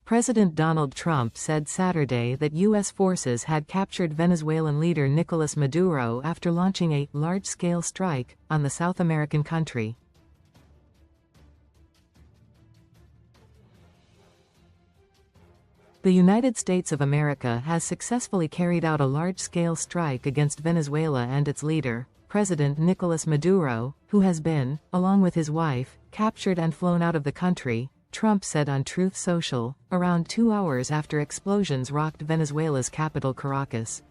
President Donald Trump said Saturday that U.S. forces had captured Venezuelan leader Nicolas Maduro after launching a large-scale strike on the South American country. The United States of America has successfully carried out a large-scale strike against Venezuela and its leader, President Nicolas Maduro, who has been, along with his wife, captured and flown out of the country, Trump said on Truth Social, around 2 hours after explosions rocked Venezuela's capital Caracas.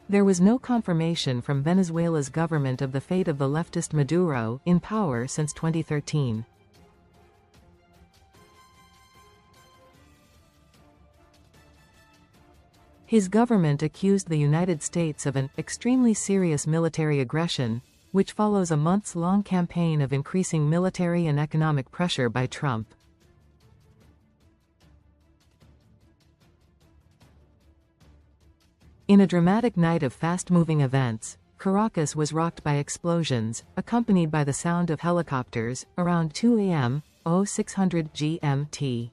There was no confirmation from Venezuela's government of the fate of the leftist Maduro, in power since 2013. His government accused the United States of an extremely serious military aggression, which follows a months-long campaign of increasing military and economic pressure by Trump. In a dramatic night of fast-moving events, Caracas was rocked by explosions, accompanied by the sound of helicopters, around 2 a.m., 0600 GMT.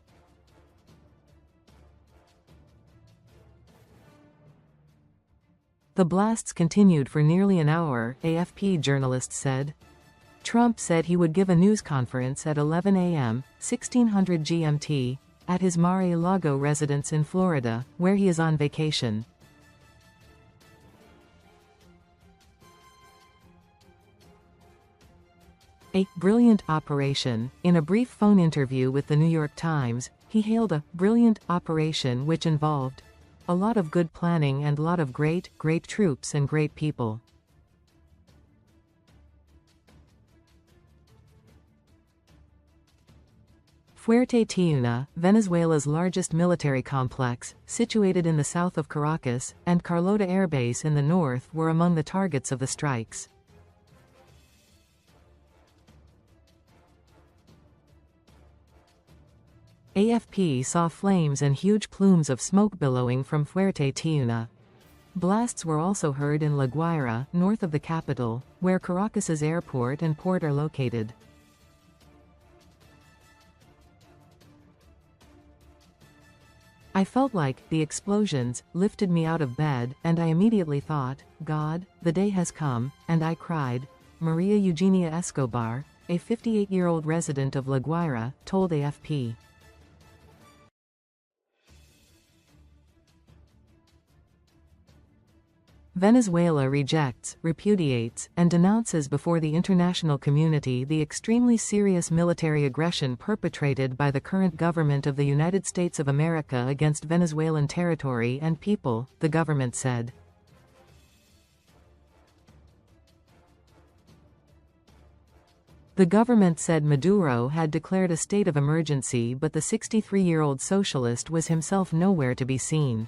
The blasts continued for nearly an hour, AFP journalists said. Trump said he would give a news conference at 11 a.m., 1600 GMT, at his Mar-a-Lago residence in Florida, where he is on vacation. A brilliant operation. In a brief phone interview with the New York Times, he hailed a brilliant operation which involved a lot of good planning and lot of great troops and great people. Fuerte Tiuna, Venezuela's largest military complex, situated in the south of Caracas, and Carlota Air Base in the north were among the targets of the strikes. AFP saw flames and huge plumes of smoke billowing from Fuerte Tiuna. Blasts were also heard in La Guaira, north of the capital, where Caracas's airport and port are located. I felt like the explosions lifted me out of bed, and I immediately thought, God, the day has come, and I cried. Maria Eugenia Escobar, a 58-year-old resident of La Guaira, told AFP. Venezuela rejects, repudiates, and denounces before the international community the extremely serious military aggression perpetrated by the current government of the United States of America against Venezuelan territory and people, the government said. The government said Maduro had declared a state of emergency, but the 63-year-old socialist was himself nowhere to be seen.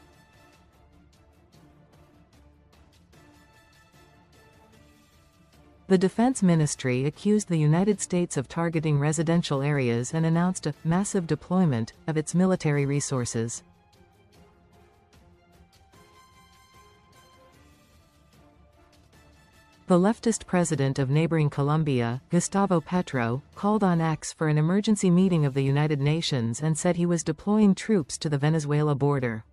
The Defense Ministry accused the United States of targeting residential areas and announced a massive deployment of its military resources. The leftist president of neighboring Colombia, Gustavo Petro, called on X for an emergency meeting of the United Nations and said he was deploying troops to the Venezuela border.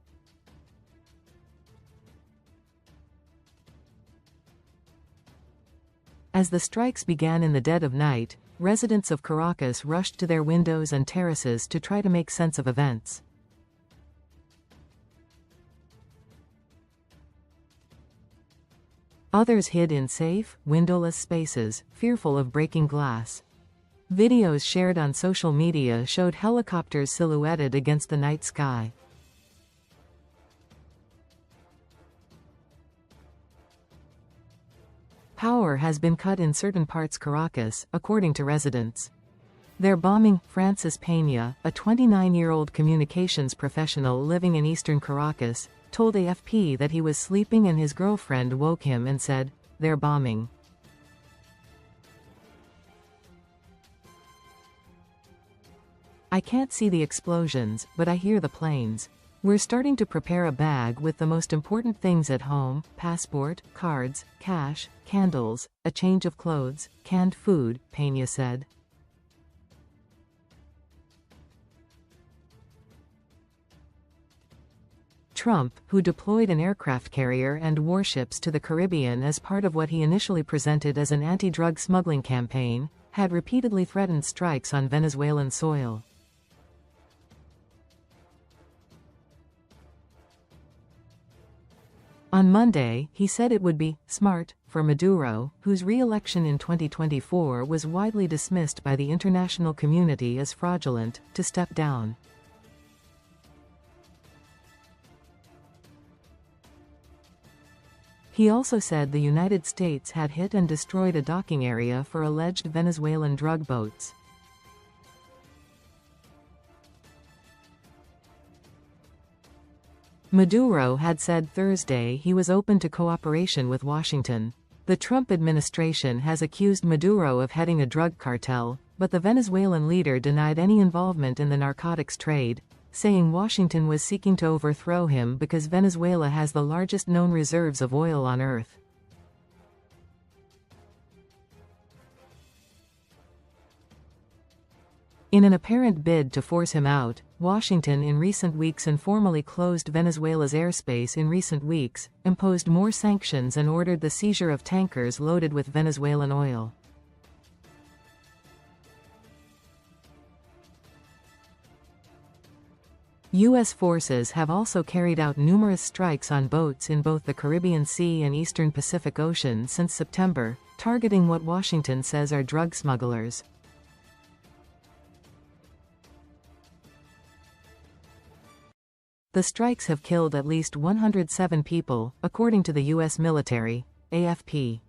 As the strikes began in the dead of night, residents of Caracas rushed to their windows and terraces to try to make sense of events. Others hid in safe, windowless spaces, fearful of breaking glass. Videos shared on social media showed helicopters silhouetted against the night sky. Power has been cut in certain parts Caracas, according to residents. They're bombing. Francis Peña, a 29-year-old communications professional living in eastern Caracas, told AFP that he was sleeping and his girlfriend woke him and said, "They're bombing." I can't see the explosions, but I hear the planes. "We're starting to prepare a bag with the most important things at home: passport, cards, cash, candles, a change of clothes, canned food," Peña said. Trump, who deployed an aircraft carrier and warships to the Caribbean as part of what he initially presented as an anti-drug smuggling campaign, had repeatedly threatened strikes on Venezuelan soil. On Monday, he said it would be "smart" for Maduro, whose re-election in 2024 was widely dismissed by the international community as fraudulent, to step down. He also said the United States had hit and destroyed a docking area for alleged Venezuelan drug boats. Maduro had said Thursday he was open to cooperation with Washington. The Trump administration has accused Maduro of heading a drug cartel, but the Venezuelan leader denied any involvement in the narcotics trade, saying Washington was seeking to overthrow him because Venezuela has the largest known reserves of oil on Earth. In an apparent bid to force him out, Washington in recent weeks informally closed Venezuela's airspace in recent weeks, imposed more sanctions and ordered the seizure of tankers loaded with Venezuelan oil. U.S. forces have also carried out numerous strikes on boats in both the Caribbean Sea and Eastern Pacific Ocean since September, targeting what Washington says are drug smugglers. The strikes have killed at least 107 people, according to the U.S. military, AFP.